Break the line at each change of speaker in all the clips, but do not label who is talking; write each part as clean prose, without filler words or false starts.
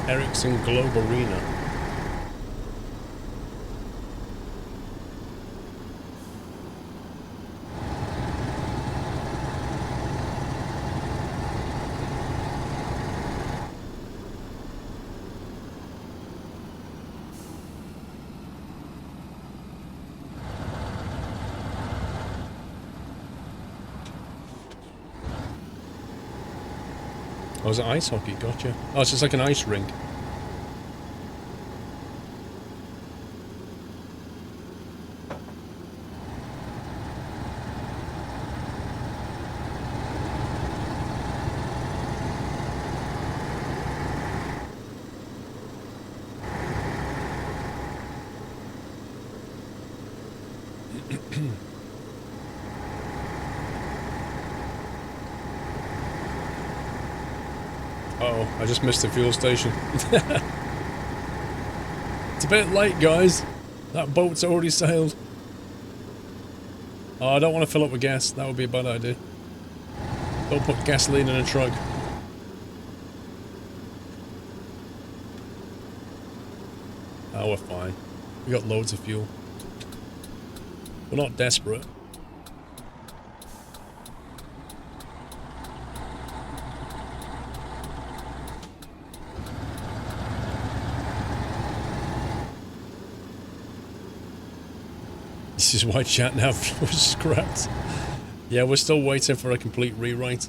Ericsson Globe Arena. Oh, is it ice hockey? Gotcha. Oh, it's just like an ice rink. Uh-oh, I just missed the fuel station. It's a bit late, guys. That boat's already sailed. Oh, I don't want to fill up with gas. That would be a bad idea. Don't put gasoline in a truck. Oh, we're fine. We got loads of fuel. We're not desperate. This is why chat now was scrapped. Yeah, we're still waiting for a complete rewrite.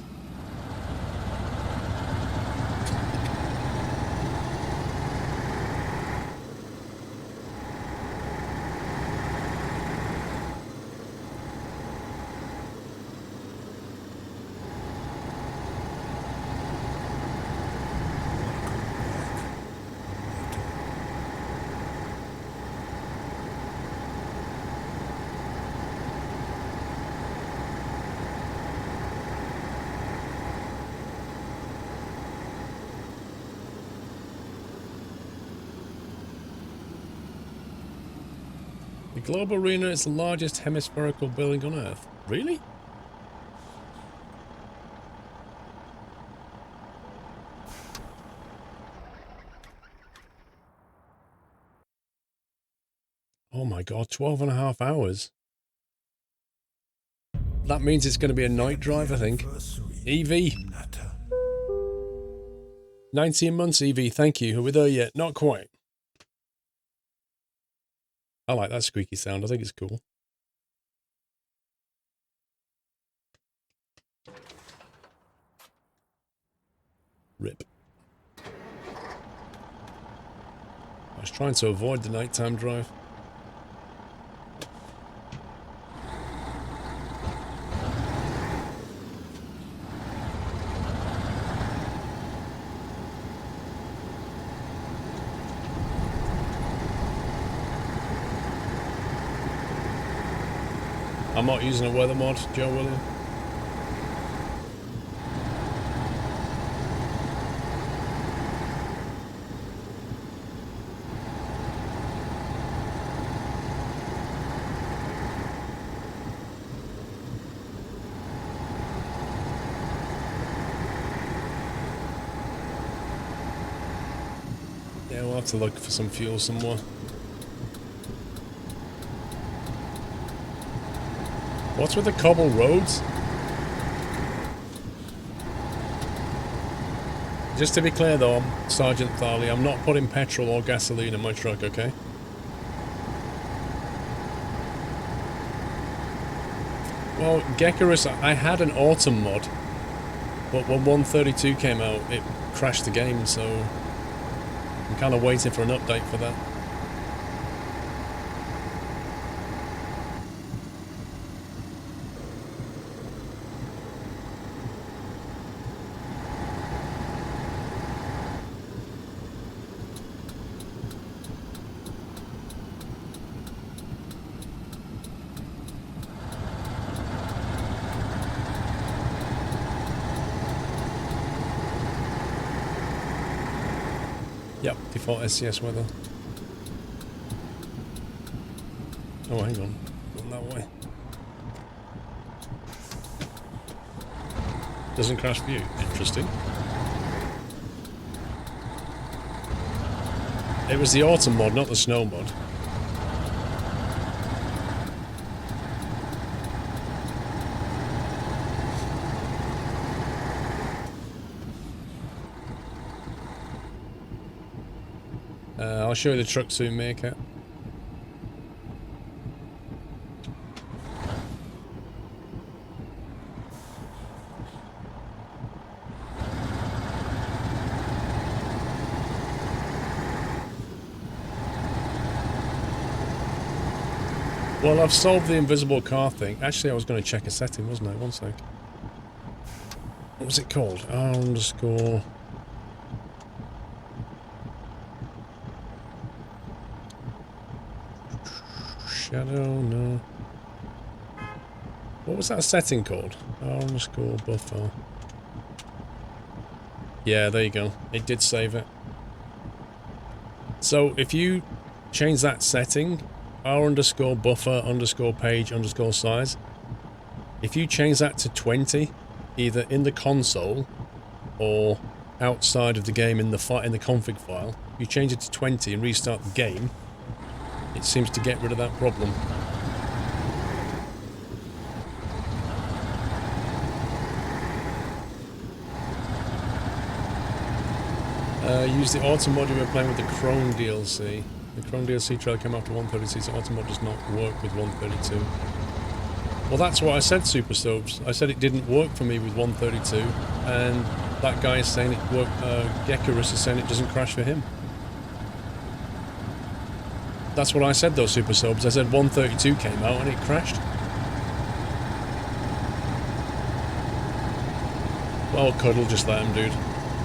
The Globe Arena is the largest hemispherical building on Earth. Really? Oh my god, 12.5 hours. That means it's going to be a night drive, I think. EV. 19 months EV, thank you. Are we there yet? Not quite. I like that squeaky sound, I think it's cool. Rip. I was trying to avoid the nighttime drive. I'm not using a weather mod, Joe William. Yeah, we'll have to look for some fuel somewhere. What's with the cobble roads? Just to be clear though, Sergeant Tharley, I'm not putting petrol or gasoline in my truck, okay? Well, Gecarus, I had an autumn mod, but when 132 came out, it crashed the game, so I'm kind of waiting for an update for that. Yep, default SCS weather. Oh, hang on. Going that way. Doesn't crash for you. Interesting. It was the autumn mod, not the snow mod. I'll show you the truck soon, Meerkat. Well, I've solved the invisible car thing. Actually, I was going to check a setting, wasn't I? One sec. What was it called? R_... Shadow, no. What was that setting called? R_buffer. Yeah, there you go. It did save it. So, if you change that setting, R_buffer_page_size, if you change that to 20, either in the console or outside of the game in the config file, you change it to 20 and restart the game, it seems to get rid of that problem. Use the auto mod you were playing with the Chrome DLC. The Chrome DLC trailer came out to 132, so auto mod does not work with 132. Well, that's what I said, Super Soaps. I said it didn't work for me with 132, and that guy is saying it worked. Gekarus is saying it doesn't crash for him. That's what I said, though, Super Soaps. I said 132 came out and it crashed. Well, Cuddle, just let him, dude.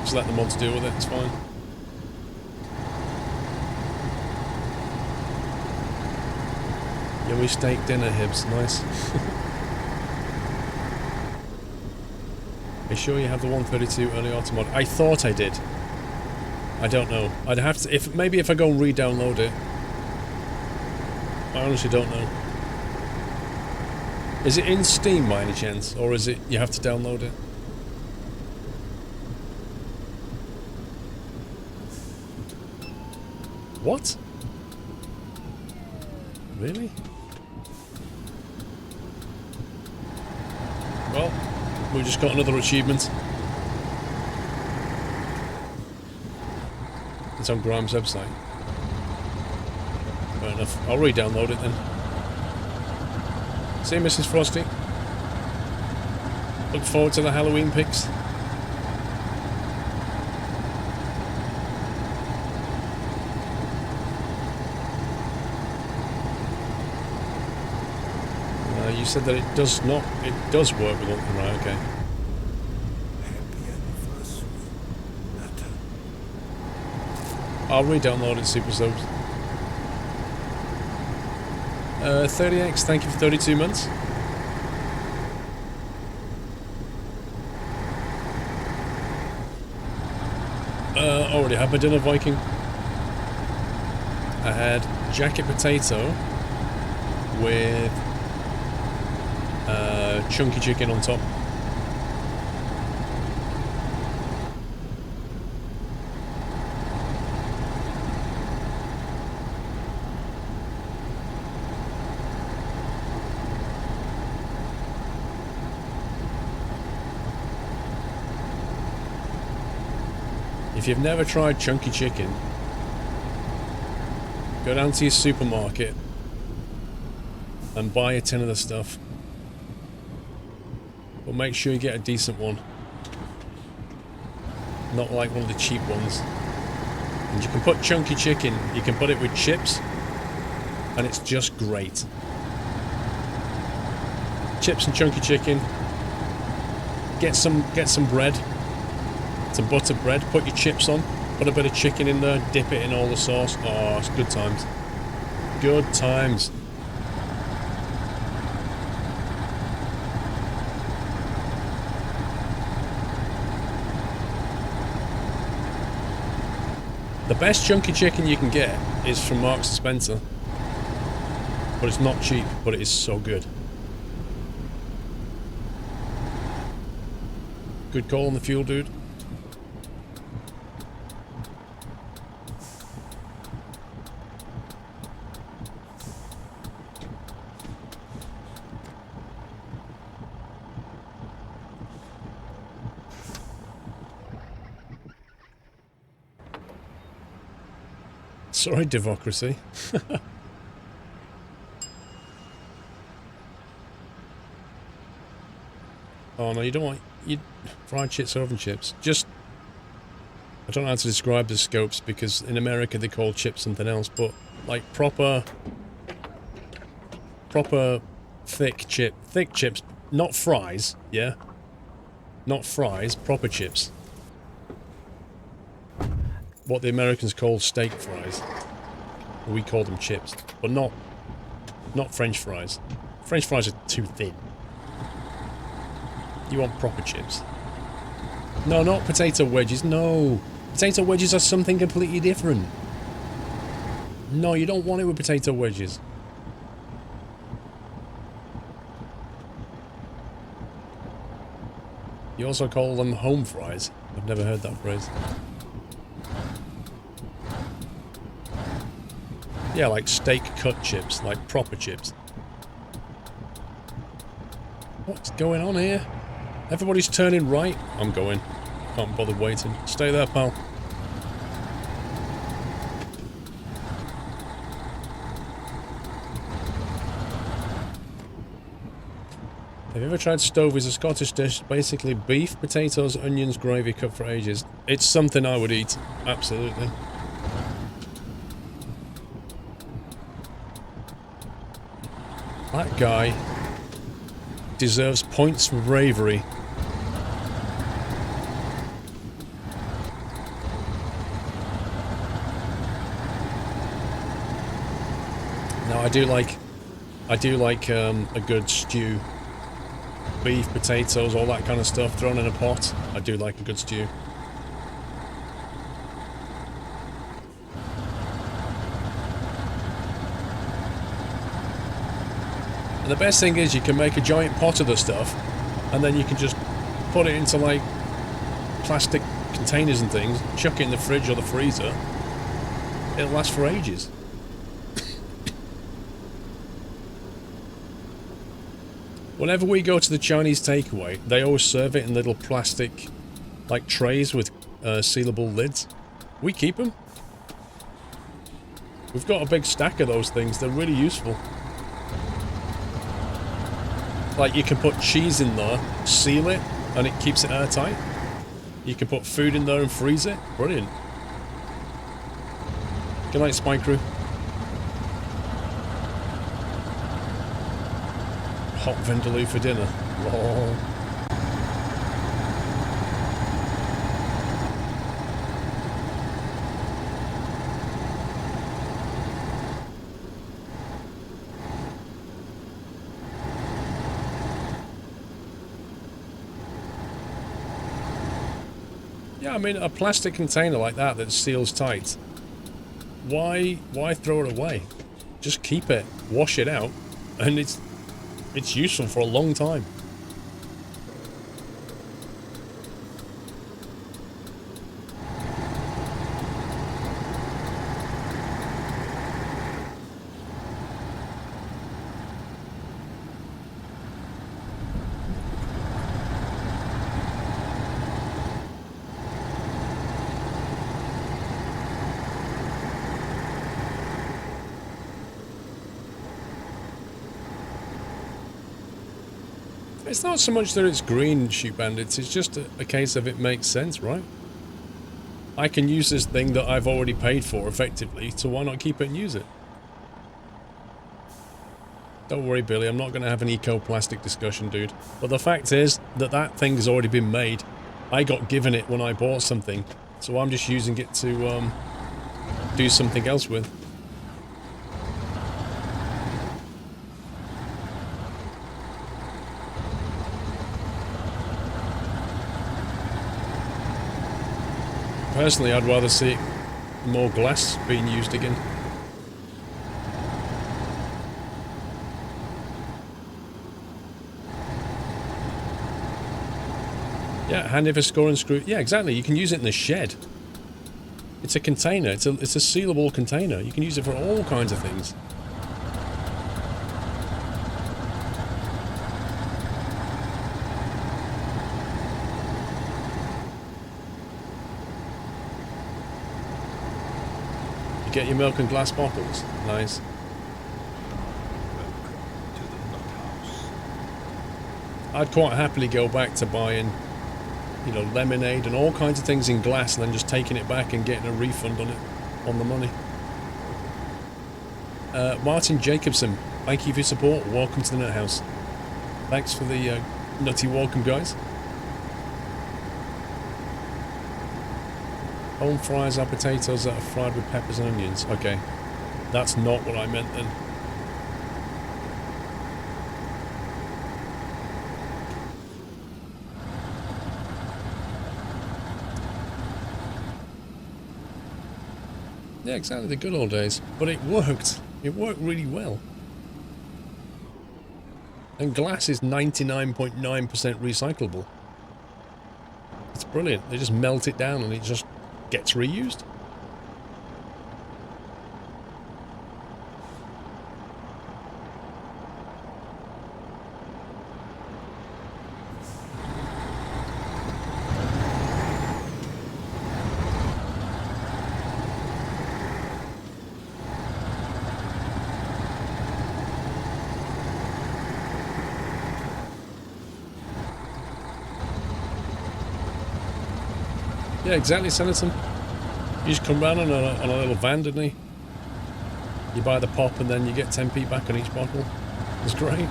Just let the mods deal with it, it's fine. Yummy steak dinner, Hibs. Nice. Are you sure you have the 132 early auto mod? I thought I did. I don't know. I'd have to... Maybe if I go and re-download it. I honestly don't know. Is it in Steam by any chance? Or is it you have to download it? What? Really? Well, we just got another achievement. It's on Grimes' website. Fair enough. I'll re-download it then. See you, Mrs. Frosty. Look forward to the Halloween pics. You said that it does not. It does work with all. Right, okay. I'll re-download it, Super Subs. 30x, thank you for 32 months. Already had my dinner, Viking. I had jacket potato with chunky chicken on top. If you've never tried chunky chicken, go down to your supermarket and buy a tin of the stuff. But make sure you get a decent one. Not like one of the cheap ones. And you can put chunky chicken, you can put it with chips, and it's just great. Chips and chunky chicken. Get some bread. Some butter bread, put your chips on, put a bit of chicken in there, dip it in all the sauce. Oh, it's good times. Good times. The best chunky chicken you can get is from Marks & Spencer. But it's not cheap, but it is so good. Good call on the fuel, dude. Sorry, democracy. Oh no, you don't want fried chips or oven chips. Just, I don't know how to describe the scopes because in America they call chips something else, but like proper thick chips, not fries, yeah? Not fries, proper chips. What the Americans call steak fries. We call them chips, but not French fries. French fries are too thin. You want proper chips. No, not potato wedges, no. Potato wedges are something completely different. No, you don't want it with potato wedges. You also call them home fries. I've never heard that phrase. Yeah, like steak cut chips, like proper chips. What's going on here? Everybody's turning right. I'm going. Can't bother waiting. Stay there, pal. Have you ever tried stovies? A Scottish dish, basically beef, potatoes, onions, gravy cooked for ages. It's something I would eat, absolutely. That guy deserves points for bravery. Now I do like a good stew. Beef, potatoes, all that kind of stuff thrown in a pot. I do like a good stew. And the best thing is you can make a giant pot of the stuff and then you can just put it into like plastic containers and things, chuck it in the fridge or the freezer. It'll last for ages. Whenever we go to the Chinese takeaway, they always serve it in little plastic, like trays with sealable lids. We keep them. We've got a big stack of those things. They're really useful. Like you can put cheese in there, seal it, and it keeps it airtight. You can put food in there and freeze it. Brilliant. Good night, Spy Crew. Hot vindaloo for dinner. Lol. Yeah, I mean, a plastic container like that seals tight. Why throw it away? Just keep it, wash it out, and it's useful for a long time. It's not so much that it's green, Shoot Bandits, it's just a case of it makes sense, right? I can use this thing that I've already paid for effectively, so why not keep it and use it? Don't worry, Billy, I'm not going to have an eco-plastic discussion, dude. But the fact is that that thing has already been made. I got given it when I bought something, so I'm just using it to do something else with. Personally, I'd rather see more glass being used again. Yeah, handy for score and screw. Yeah, exactly. You can use it in the shed. It's a container. It's a sealable container. You can use it for all kinds of things. You get your milk and glass bottles. Nice.
Welcome to the nut house.
I'd quite happily go back to buying, you know, lemonade and all kinds of things in glass and then just taking it back and getting a refund on it, on the money. Martin Jacobson, thank you for your support. Welcome to the Nut House. Thanks for the nutty welcome, guys. Home fries are potatoes that are fried with peppers and onions. Okay, that's not what I meant then. Yeah, exactly, the good old days. But it worked. It worked really well. And glass is 99.9% recyclable. It's brilliant. They just melt it down and it just gets reused. Yeah, exactly, Senator. You just come round on a little van, didn't he? You buy the pop and then you get 10p back on each bottle. It's great.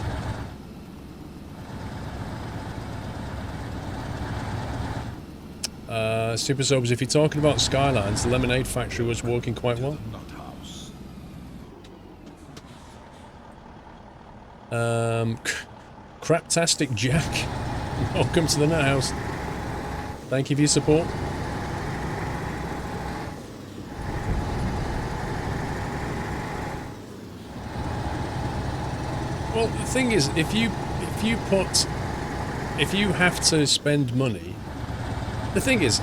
Super Sobers, if you're talking about Skylines, the lemonade factory was working quite well. Craptastic Jack, welcome to the Nut House. Thank you for your support. Well, the thing is, if you have to spend money, the thing is,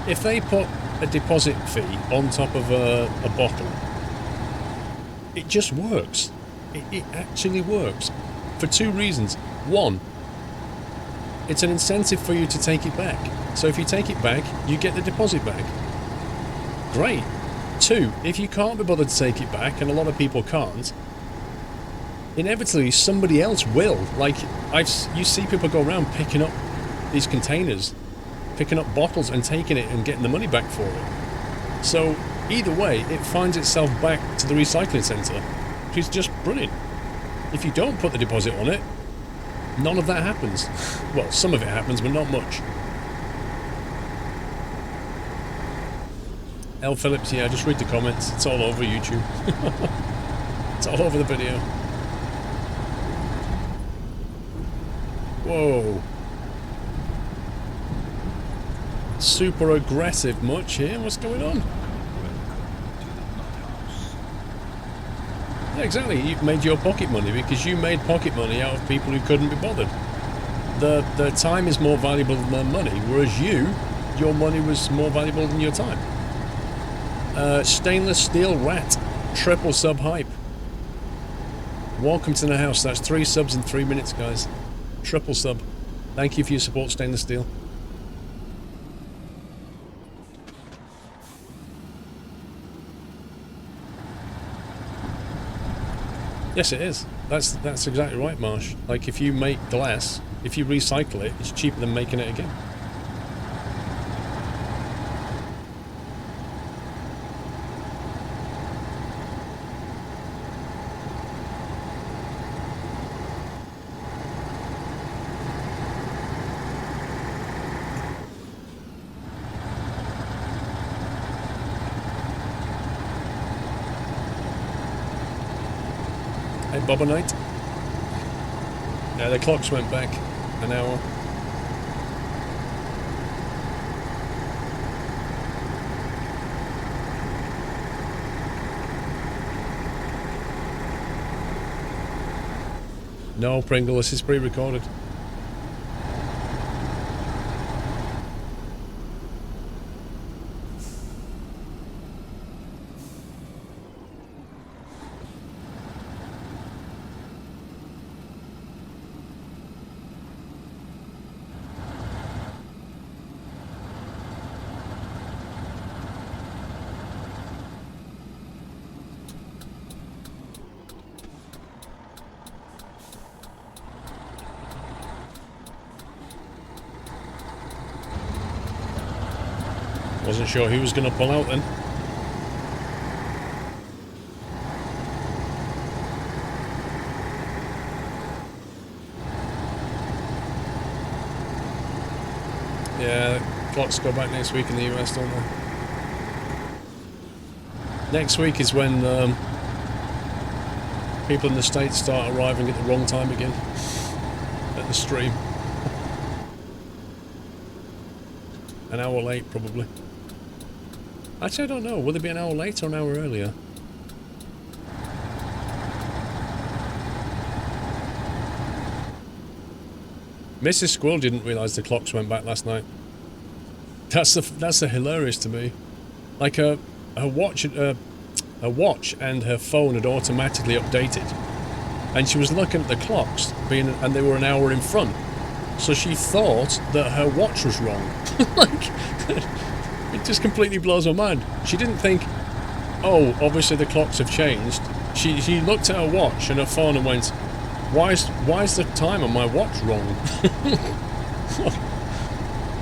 if they put a deposit fee on top of a bottle, it just works. It actually works for two reasons. One, it's an incentive for you to take it back. So if you take it back, you get the deposit back. Great. Two, if you can't be bothered to take it back, and a lot of people can't, inevitably somebody else will. Like, you see people go around picking up these containers, picking up bottles and taking it and getting the money back for it. So either way, it finds itself back to the recycling centre, which is just brilliant. If you don't put the deposit on it, none of that happens. Well, some of it happens, but not much. L. Phillips, yeah, just read the comments. It's all over YouTube. It's all over the video. Whoa. Super aggressive much here. What's going on? Yeah, exactly. You've made your pocket money because you made pocket money out of people who couldn't be bothered. The time is more valuable than their money, whereas your money was more valuable than your time. Stainless Steel Rat, triple sub hype. Welcome to the house. That's 3 subs in 3 minutes, guys. Triple sub. Thank you for your support, Stainless Steel. Yes, it is. That's exactly right, Marsh. Like, if you make glass, if you recycle it, it's cheaper than making it again. Bobber Knight. Yeah, the clocks went back an hour. No, Pringle, this is pre-recorded. Wasn't sure who was going to pull out then. Yeah, clocks go back next week in the US, don't they? Next week is when people in the States start arriving at the wrong time again at the stream. An hour late, probably. Actually, I don't know. Will it be an hour late or an hour earlier? Mrs. Squirrel didn't realise the clocks went back last night. That's hilarious to me. Like her watch and her phone had automatically updated, and she was looking at the clocks, and they were an hour in front. So she thought that her watch was wrong. Like, it just completely blows my mind. She didn't think, oh, obviously the clocks have changed. She looked at her watch and her phone and went, why is the time on my watch wrong?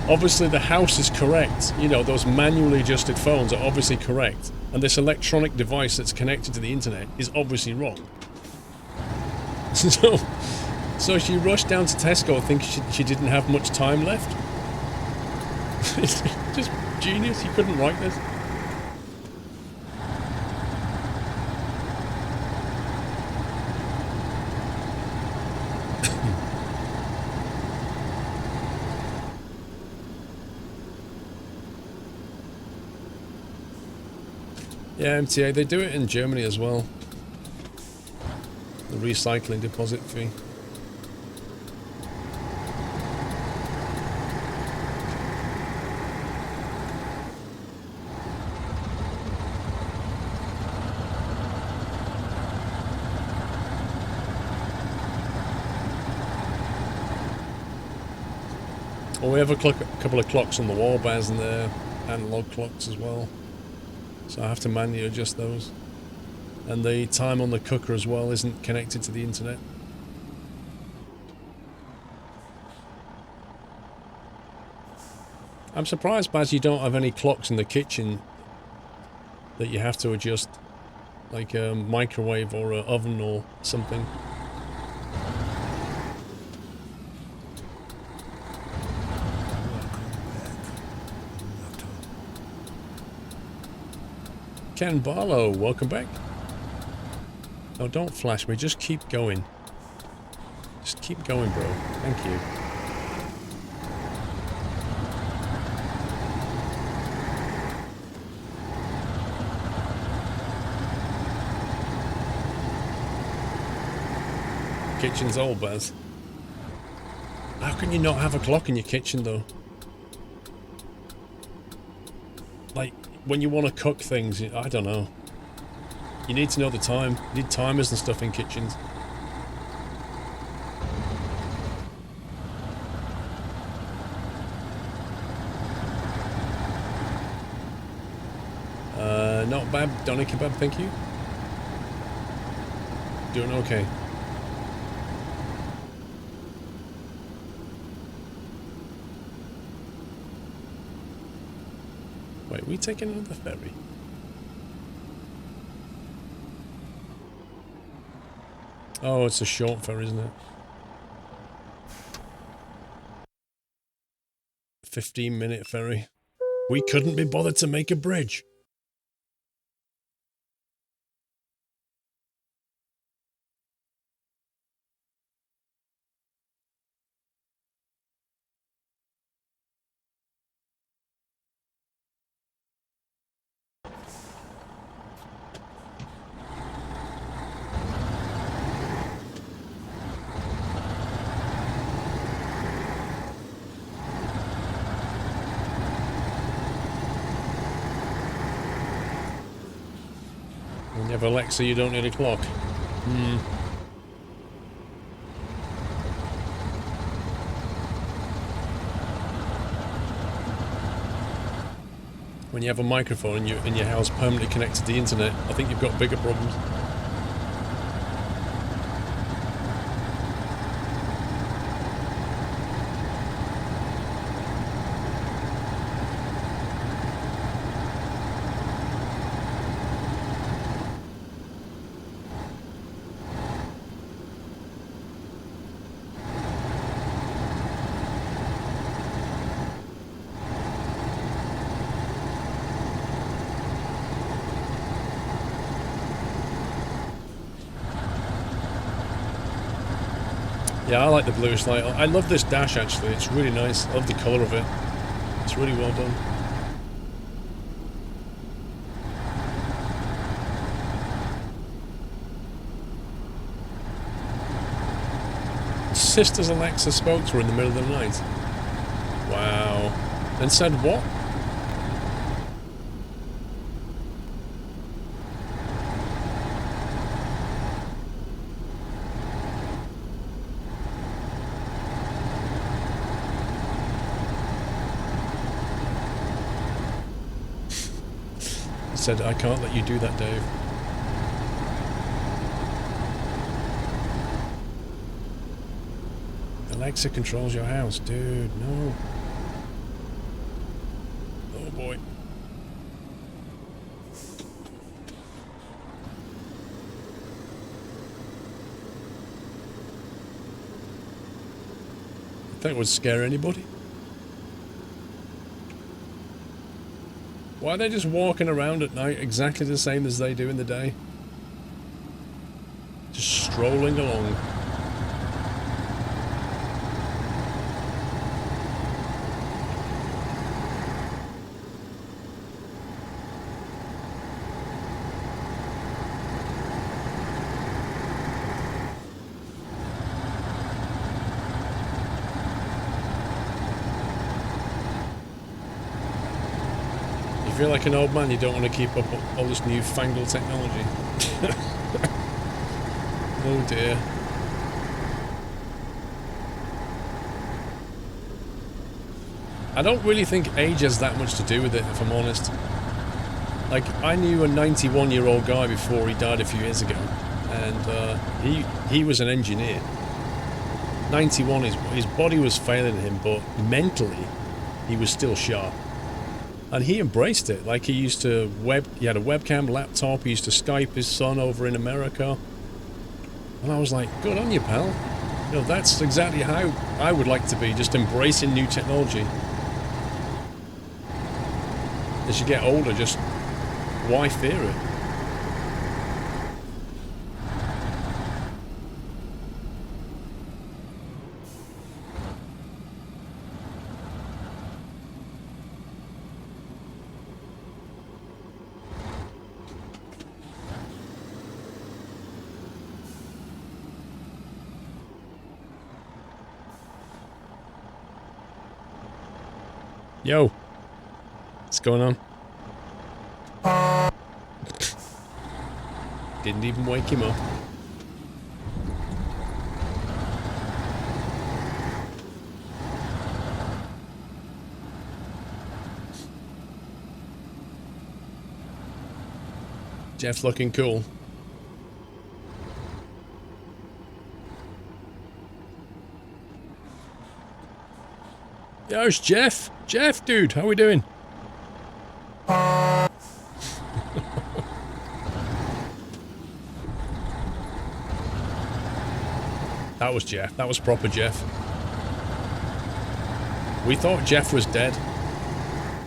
Obviously the house is correct. You know, those manually adjusted phones are obviously correct. And this electronic device that's connected to the internet is obviously wrong. So she rushed down to Tesco thinking she didn't have much time left. It's just genius. You couldn't write this. Yeah, MTA, they do it in Germany as well. The recycling deposit fee. Well, we have a couple of clocks on the wall bars and they're analog clocks as well. So I have to manually adjust those. And the time on the cooker as well isn't connected to the internet. I'm surprised, Baz, you don't have any clocks in the kitchen that you have to adjust. Like a microwave or an oven or something. Ken Barlow, welcome back. No, don't flash me, just keep going. Just keep going, bro. Thank you. Kitchen's old, Baz. How can you not have a clock in your kitchen, though? Like, when you want to cook things, I don't know. You need to know the time. You need timers and stuff in kitchens. Not bad, Donny Kebab, thank you. Doing okay. Wait, we taking another ferry? Oh, it's a short ferry, isn't it? 15-minute ferry. We couldn't be bothered to make a bridge. When you have Alexa, you don't need a clock. When you have a microphone in your house permanently connected to the internet, I think you've got bigger problems. Yeah, I like the bluish light. I love this dash, actually. It's really nice. I love the colour of it. It's really well done. Sister's Alexa spoke to her in the middle of the night. Wow. And said what? Said, I can't let you do that, Dave. Alexa controls your house, dude. No. Oh boy. I think it would scare anybody. Why are they just walking around at night exactly the same as they do in the day? Just strolling along. You feel like an old man, you don't want to keep up all this newfangled technology. Oh dear. I don't really think age has that much to do with it, if I'm honest. Like, I knew a 91-year-old guy before he died a few years ago, and he was an engineer. 91, his body was failing him, but mentally, he was still sharp. And he embraced it. Like, he had a webcam, laptop, he used to Skype his son over in America. And I was like, good on you, pal. You know, that's exactly how I would like to be, just embracing new technology. As you get older, just, why fear it? Yo, what's going on? Didn't even wake him up. Jeff's looking cool. Yo, it's Jeff. Jeff, dude, how we doing? That was Jeff. That was proper Jeff. We thought Jeff was dead.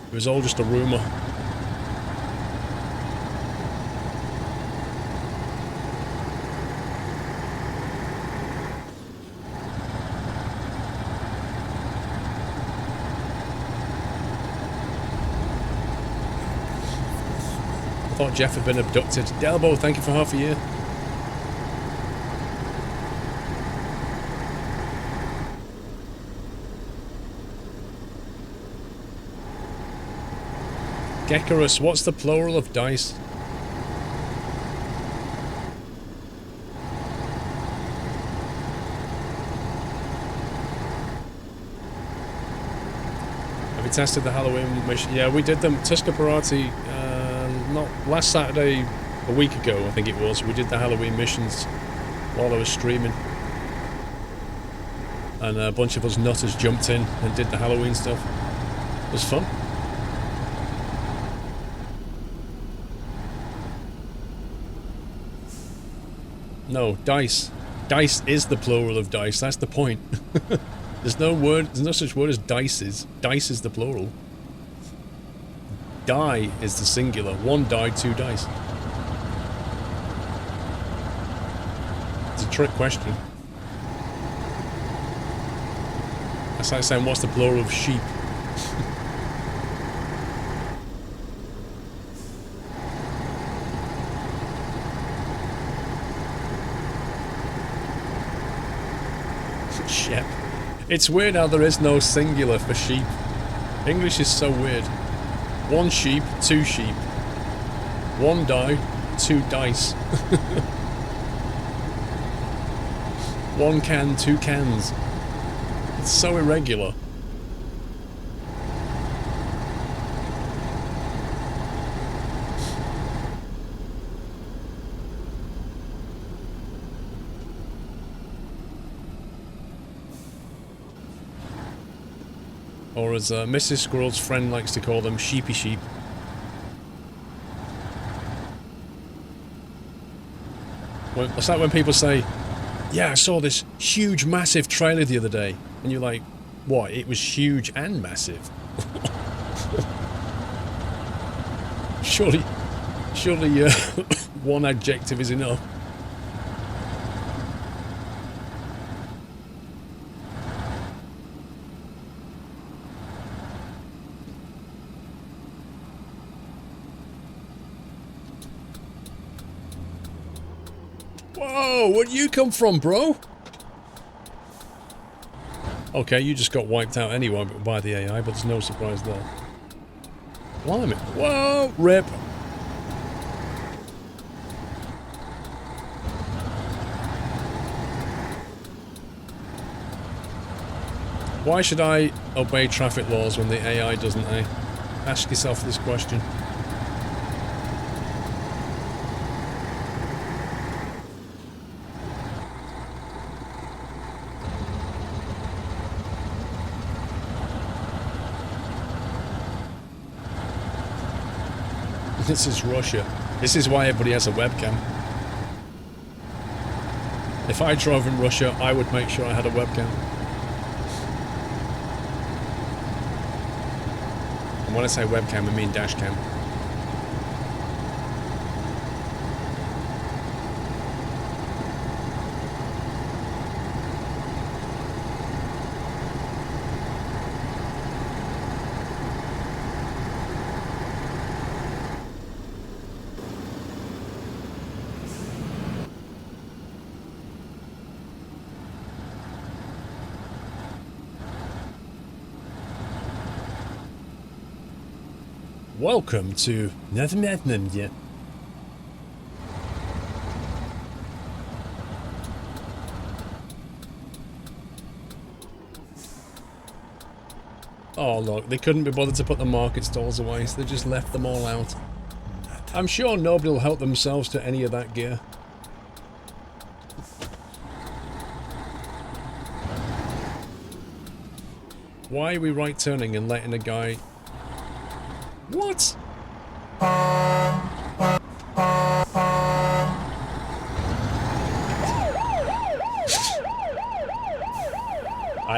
It was all just a rumor. I thought Jeff had been abducted. Delbo, thank you for half a year. Gecarus, what's the plural of dice? Have you tested the Halloween mission? Yeah, we did them. Tuska Parati, not last Saturday, a week ago, I think it was. We did the Halloween missions while I was streaming. And a bunch of us nutters jumped in and did the Halloween stuff. It was fun. No, dice. Dice is the plural of dice. That's the point. There's no such word as dices. Dice is the plural. Die is the singular. One die, two dice. It's a trick question. That's like saying, what's the plural of sheep? Shep. It's weird how there is no singular for sheep. English is so weird. One sheep, two sheep. One die, two dice. One can, two cans. It's so irregular. Or as Mrs. Squirrel's friend likes to call them, sheepy sheep. It's like when people say, yeah, I saw this huge, massive trailer the other day. And you're like, what? It was huge and massive? Surely, one adjective is enough. Whoa, where'd you come from, bro? Okay, you just got wiped out anyway by the AI, but there's no surprise there. Blimey. Whoa, rip. Why should I obey traffic laws when the AI doesn't, eh? Ask yourself this question. This is Russia. This is why everybody has a webcam. If I drove in Russia, I would make sure I had a webcam. And when I say webcam, I mean dashcam. Welcome to Netherlands. Oh look, they couldn't be bothered to put the market stalls away, so they just left them all out. I'm sure nobody will help themselves to any of that gear. Why are we right turning and letting a guy... What? I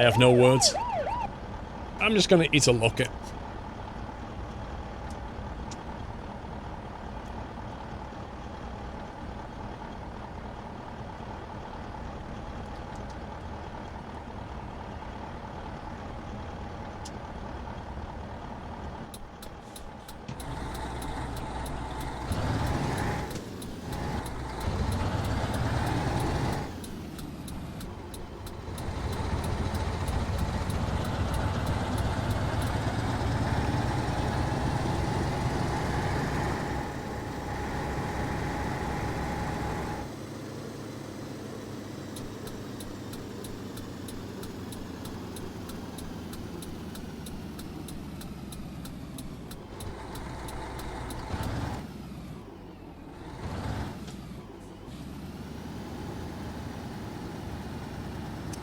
have no words. I'm just gonna eat a locket.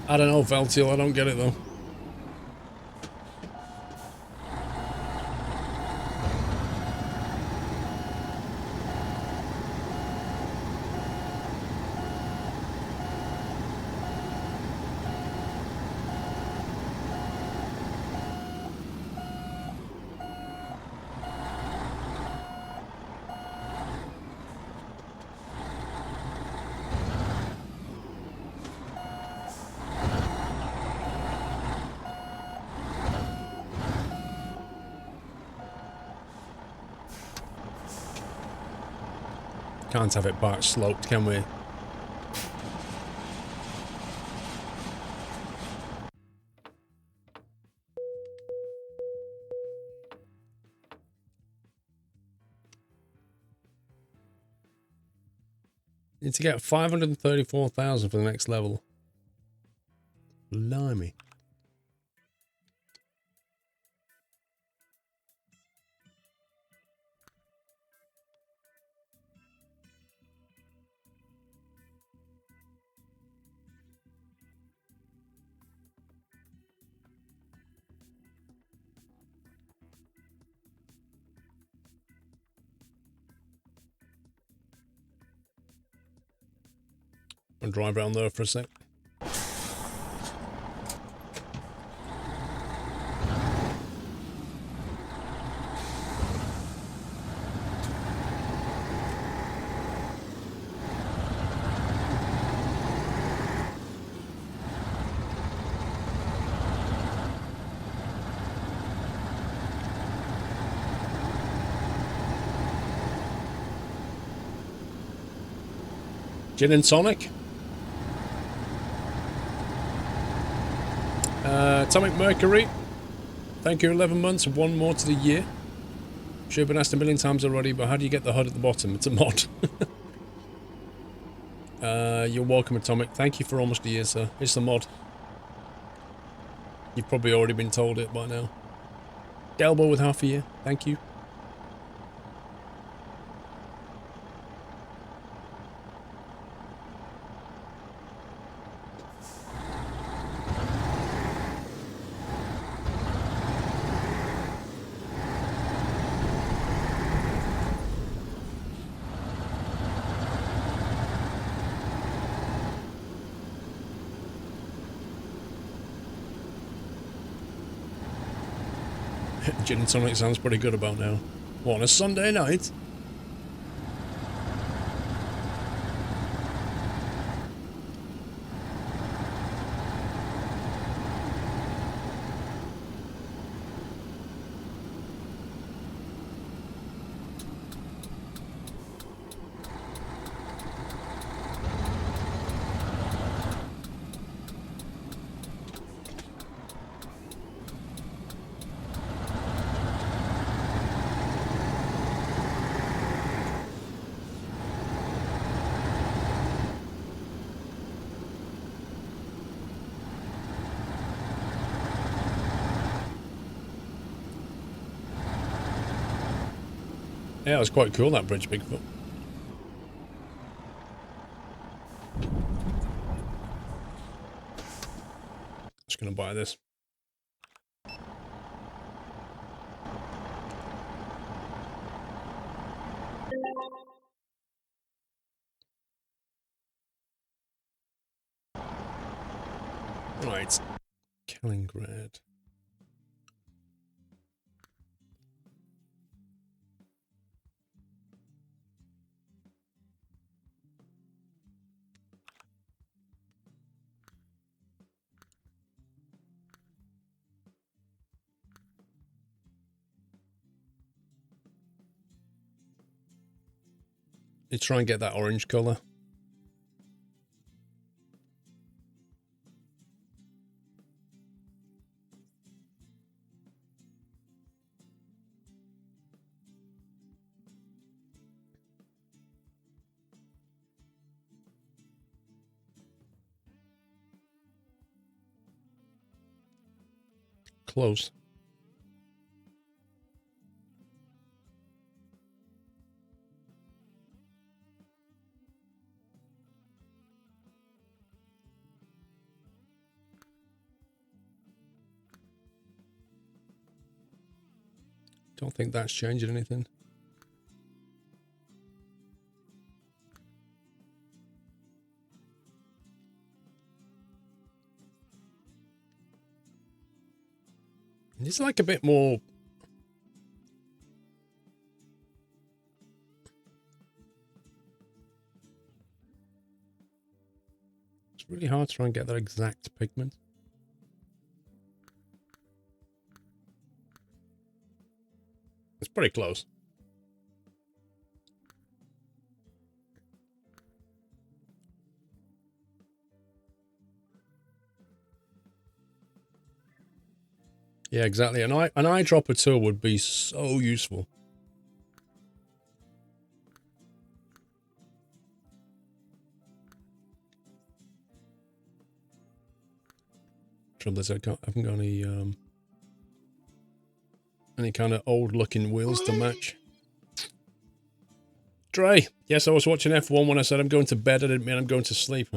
I don't know, Valtiel, I don't get it though. Can't have it back sloped, can we? Need to get 534,000 for the next level. Blimey. I'll drive around there for a sec. Gin and tonic. Atomic Mercury. Thank you, 11 months, one more to the year. Should have been asked a million times already, but how do you get the HUD at the bottom? It's a mod. You're welcome, Atomic. Thank you for almost a year, sir. It's a mod. You've probably already been told it by now. Delbo with half a year. Thank you. Gin and tonic sounds pretty good about now. What, on a Sunday night? Yeah, it was quite cool, that bridge, Bigfoot. Just gonna buy this. Right. Kaliningrad. You try and get that orange colour. Close. Don't think that's changing anything. It's like a bit more... It's really hard to try and get that exact pigment. It's pretty close. Yeah, exactly. An eyedropper tool would be so useful. Trouble is, I haven't got any kind of old-looking wheels to match. Dre, yes, I was watching F1 when I said I'm going to bed. I didn't mean I'm going to sleep.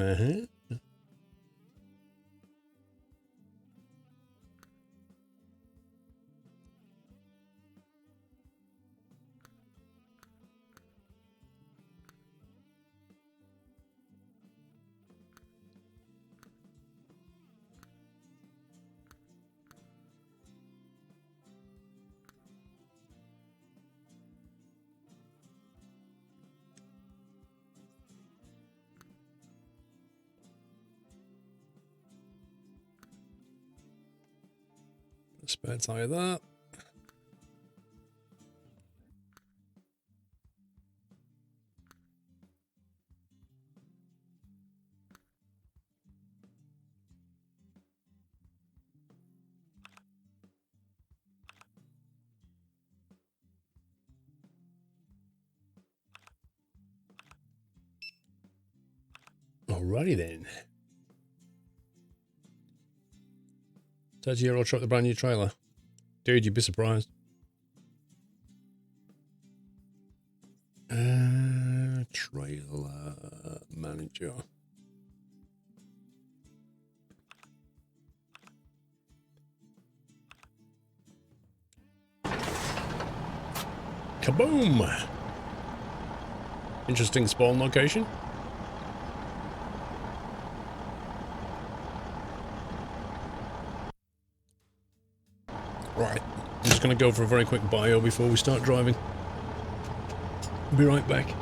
Spare tire that. Alrighty then. 30-year-old truck, the brand new trailer. Dude, you'd be surprised. Trailer manager. Kaboom! Interesting spawn location. Right, I'm just going to go for a very quick bio before we start driving. Be right back.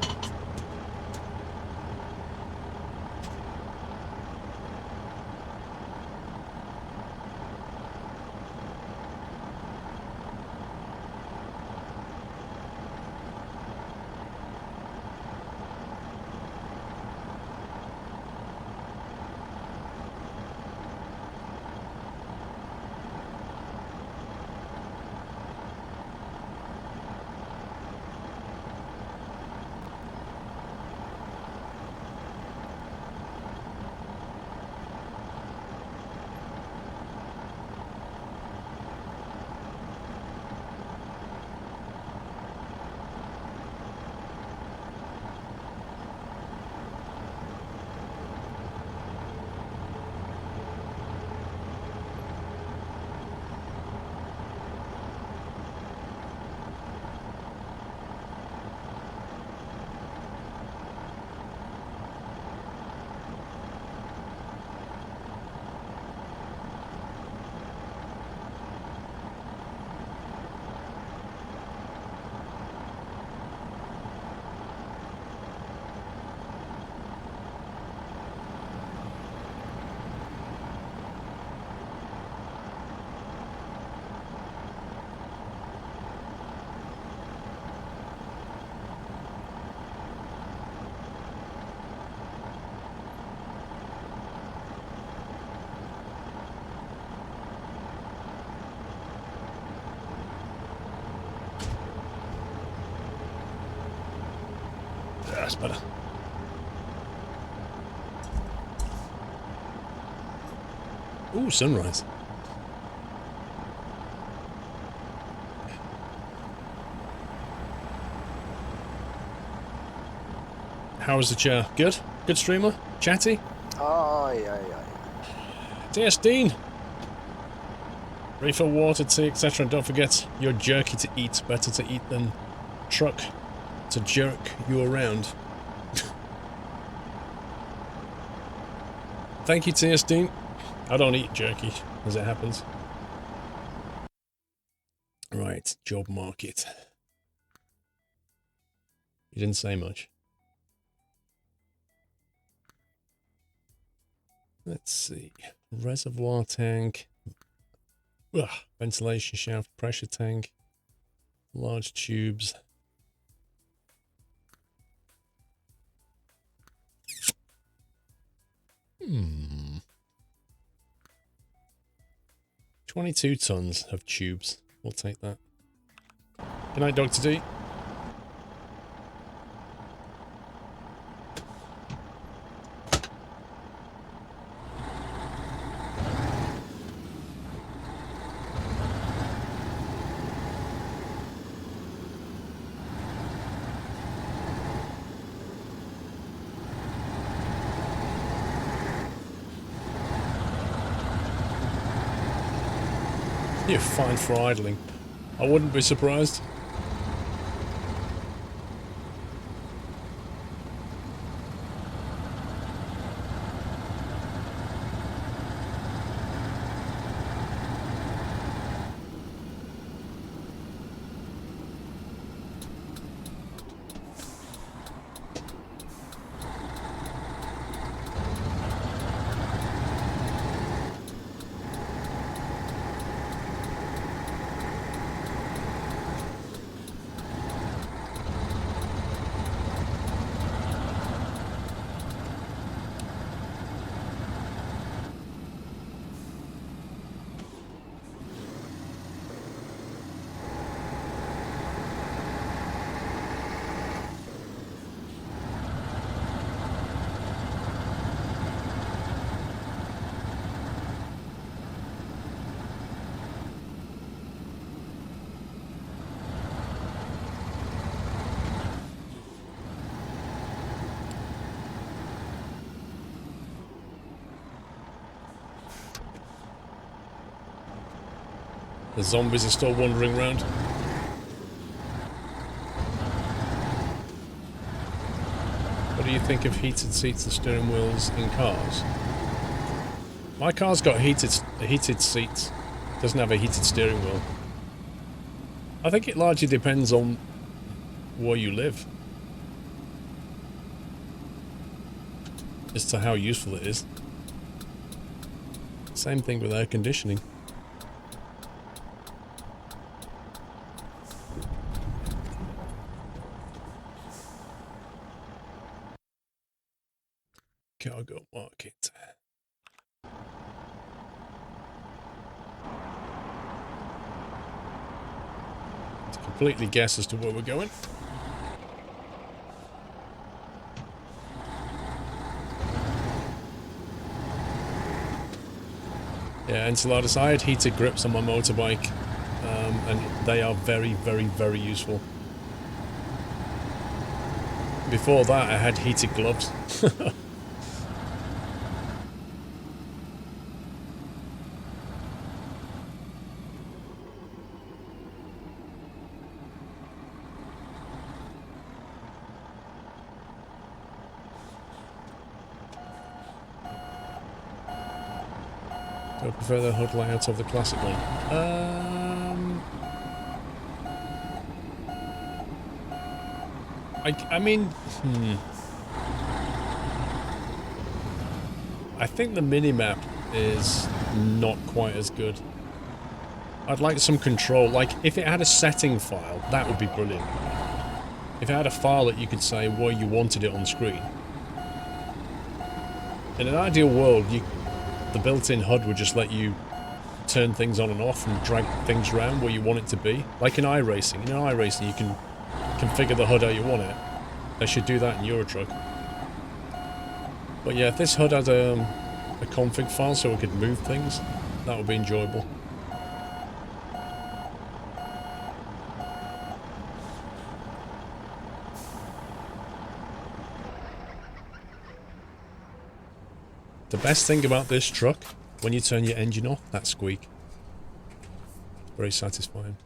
That's better. Ooh, sunrise. How was the chair? Good? Good streamer? Chatty?
Aye.
DS Dean! Refill water, tea, etc. Don't forget, you're jerky to eat. Better to eat than truck to jerk you around. Thank you, TS Dean. I don't eat jerky, as it happens. Right, job market. You didn't say much. Let's see. Reservoir tank. Ugh. Ventilation shaft, pressure tank. Large tubes. 22 tons of tubes. We'll take that. Good night, Dr. D. You're fine for idling. I wouldn't be surprised. The zombies are still wandering around. What do you think of heated seats and steering wheels in cars? My car's got heated seats. Doesn't have a heated steering wheel. I think it largely depends on where you live as to how useful it is. Same thing with air conditioning. Cargo market. To completely guess as to where we're going. Yeah, Enceladus, I had heated grips on my motorbike, and they are very, very, very useful. Before that, I had heated gloves. Do I prefer the HUD layout of the classic one? I mean, I think the minimap is not quite as good. I'd like some control. Like, if it had a setting file, that would be brilliant. If it had a file that you could say where you wanted it on screen. In an ideal world, the built-in HUD would just let you turn things on and off and drag things around where you want it to be. Like in iRacing. In iRacing, you can configure the HUD how you want it. They should do that in Euro Truck. But yeah, if this HUD had a config file so we could move things, that would be enjoyable. The best thing about this truck, when you turn your engine off, that squeak. Very satisfying.